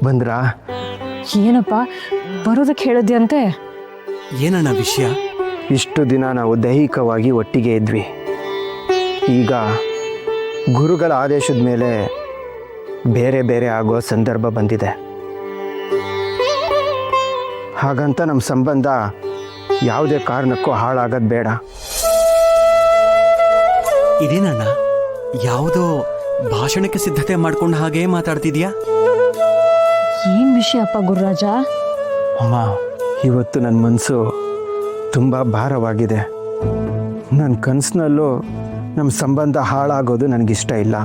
ಬಂದ್ರಾ? ಏನಪ್ಪ ಬರೋದಕ್ಕೆ ಹೇಳಿದ್ಯಂತೆ? ಏನಣ್ಣ ವಿಷಯ? ಇಷ್ಟು ದಿನ ನಾವು ದೈಹಿಕವಾಗಿ ಒಟ್ಟಿಗೆ ಇದ್ವಿ. ಈಗ ಗುರುಗಳ ಆದೇಶದ ಮೇಲೆ ಬೇರೆ ಬೇರೆ ಆಗೋ ಸಂದರ್ಭ ಬಂದಿದೆ. ಹಾಗಂತ ನಮ್ಮ ಸಂಬಂಧ ಯಾವುದೇ ಕಾರಣಕ್ಕೂ ಹಾಳಾಗೋದು ಬೇಡ. ಇದೇನಣ್ಣ ಯಾವುದೋ ಭಾಷಣಕ್ಕೆ ಸಿದ್ಧತೆ ಮಾಡ್ಕೊಂಡು ಹಾಗೆ ಮಾತಾಡ್ತಿದ್ಯಾ? ಏನ್ ವಿಷಯಪ್ಪ ಗುರುರಾಜ? ಅಮ್ಮ, ಇವತ್ತು ನನ್ನ ಮನಸ್ಸು ತುಂಬ ಭಾರವಾಗಿದೆ. ನನ್ನ ಕನಸಿನಲ್ಲೂ ನಮ್ಮ ಸಂಬಂಧ ಹಾಳಾಗೋದು ನನಗಿಷ್ಟ ಇಲ್ಲ.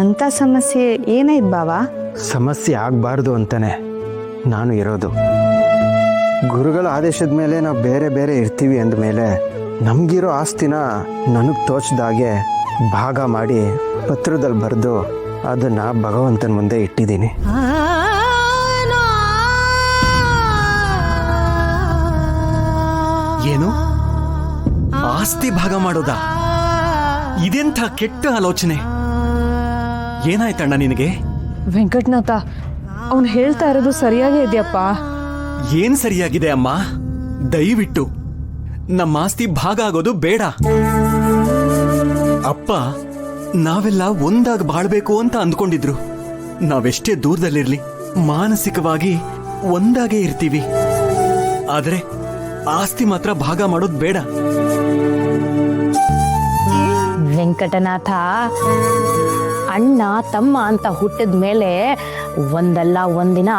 ಅಂಥ ಸಮಸ್ಯೆ ಏನಾಯ್ತು ಬಾವ? ಸಮಸ್ಯೆ ಆಗಬಾರ್ದು ಅಂತಾನೆ ನಾನು ಇರೋದು. ಗುರುಗಳ ಆದೇಶದ ಮೇಲೆ ನಾವು ಬೇರೆ ಬೇರೆ ಇರ್ತೀವಿ ಅಂದಮೇಲೆ ನಮಗಿರೋ ಆಸ್ತಿನ ನನಗೆ ತೋಚ್ದಾಗೆ ಭಾಗ ಮಾಡಿ ಪತ್ರದಲ್ಲಿ ಬರೆದು ಅದನ್ನು ಭಗವಂತನ ಮುಂದೆ ಇಟ್ಟಿದ್ದೀನಿ. ಏನು ಆಸ್ತಿ ಭಾಗ ಮಾಡೋದಾ? ಇದೆಂಥ ಕೆಟ್ಟ ಆಲೋಚನೆ. ಏನಾಯ್ತಣ್ಣ ನಿನಗೆ? ವೆಂಕಟನಾಥ, ಅವನು ಹೇಳ್ತಾ ಇರೋದು ಸರಿಯಾಗೇ ಇದೆಯಪ್ಪ. ಏನ್ ಸರಿಯಾಗಿದೆ ಅಮ್ಮ? ದಯವಿಟ್ಟು ನಮ್ಮ ಆಸ್ತಿ ಭಾಗ ಆಗೋದು ಬೇಡ. ಅಪ್ಪ ನಾವೆಲ್ಲ ಒಂದಾಗಿ ಬಾಳ್ಬೇಕು ಅಂತ ಅಂದ್ಕೊಂಡಿದ್ರು. ನಾವೆಷ್ಟೇ ದೂರದಲ್ಲಿರ್ಲಿ ಮಾನಸಿಕವಾಗಿ ಒಂದಾಗೇ ಇರ್ತೀವಿ. ಆದ್ರೆ ಆಸ್ತಿ ಮಾತ್ರ ಭಾಗ ಮಾಡೋದು ಬೇಡ. ವೆಂಕಟನಾಥ, ಅಣ್ಣ ತಮ್ಮ ಅಂತ ಹುಟ್ಟಿದ ಮೇಲೆ ಒಂದಲ್ಲ ಒಂದಿನ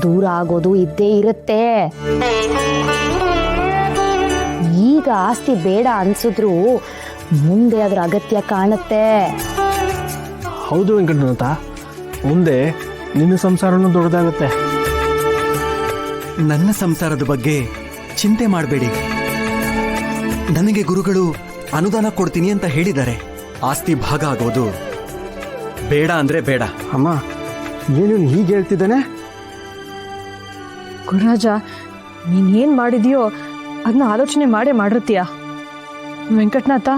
ದೂರ ಆಗೋದು ಇದ್ದೇ ಇರುತ್ತೆ. ಈಗ ಆಸ್ತಿ ಬೇಡ ಅನ್ಸಿದ್ರು ಮುಂದೆ ಅದರ ಅಗತ್ಯ ಕಾಣುತ್ತೆ. ಹೌದು ವೆಂಕಟನಾಥ, ಮುಂದೆ ನಿನ್ನ ಸಂಸಾರನೂ ದೊಡ್ಡದಾಗುತ್ತೆ. ನನ್ನ ಸಂಸಾರದ ಬಗ್ಗೆ ಚಿಂತೆ ಮಾಡಬೇಡಿ. ನನಗೆ ಗುರುಗಳು ಅನುದಾನ ಕೊಡ್ತೀನಿ ಅಂತ ಹೇಳಿದ್ದಾರೆ. ಆಸ್ತಿ ಭಾಗ ಆಗೋದು ಬೇಡ ಅಂದ್ರೆ ಬೇಡ. ಅಮ್ಮ, ಏನು ಹೀಗೆ ಹೇಳ್ತಿದ್ದಾನೆ? ಗುರುರಾಜ, ನೀನೇನು ಮಾಡಿದ್ಯೋ ಅದನ್ನ ಆಲೋಚನೆ ಮಾಡಿರ್ತೀಯ. ವೆಂಕಟನಾಥ,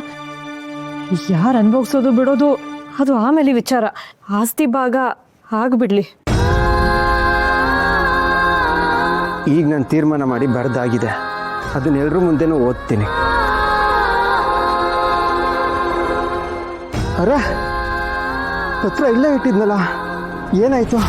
ಯಾರು ಅನುಭವಿಸೋದು ಬಿಡೋದು ಅದು ಆಮೇಲೆ ವಿಚಾರ. ಆಸ್ತಿ ಭಾಗ ಆಗ್ಬಿಡ್ಲಿ. ಈಗ ನಾನು ತೀರ್ಮಾನ ಮಾಡಿ ಬರೆದಾಗಿದೆ. ಅದನ್ನೆಲ್ಲರೂ ಮುಂದೆನೂ ಓದ್ತೀನಿ. ಅರೆ, ಪತ್ರ ಇಲ್ಲೇ ಇಟ್ಟಿದ್ನಲ್ಲ, ಏನಾಯ್ತು?